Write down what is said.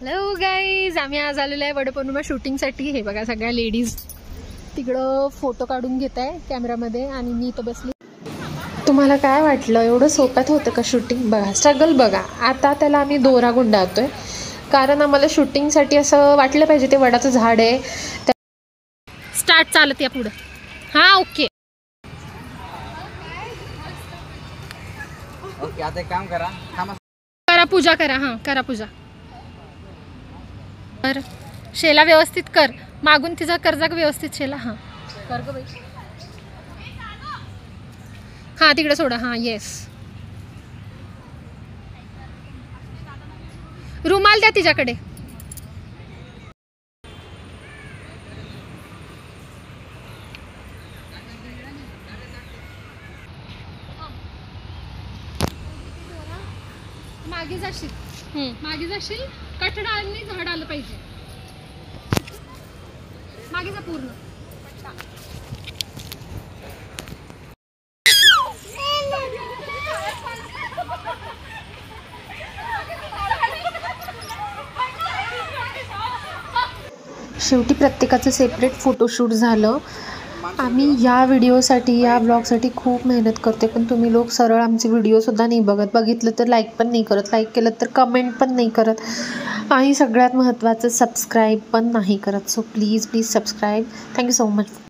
Hello guys, आम्ही आज आलेलो आहे वडपौर्णिमा शूटिंगसाठी. हे बघा सगळ्या लेडीज तिकडं फोटो काढून घेत आहे कॅमेरामध्ये आणि मी इथं बसली. तुम्हाला काय वाटलं एवढं सोप्यात होतं का शूटिंग? बघा स्ट्रगल बघा. आता त्याला आम्ही दोरा गुंडाळतोय कारण आम्हाला शूटिंगसाठी असं वाटलं पाहिजे ते वडाचं झाड आहे. स्टार्ट चालत या पुढं. हां ओके ओके. आता एक काम करा, करा पूजा करा. हां करा पूजा. तर शेला व्यवस्थित कर, मागून तिचा कर्जा व्यवस्थित शेला. हां कर ग बाई. हां तिकडे सोडा. हां येस. रुमाल द्या तिच्याकडे. मागे जाशील, मागे जाशील. कठडाने झाड आलं पाहिजे. मागे जा पूर्ण. शेवटी प्रत्येकाचं सेपरेट फोटोशूट झालं. आम्ही या व्हिडिओसाठी, या ब्लॉगसाठी खूप मेहनत करते, पण तुम्ही लोक सरळ आमचे व्हिडिओसुद्धा नाही बघितलं तर लाईक पण नाही करत, लाईक केलं तर कमेंट पण नाही करत आणि सगळ्यात महत्त्वाचं सबस्क्राईब पण नाही करत. So please subscribe. Thank you so much.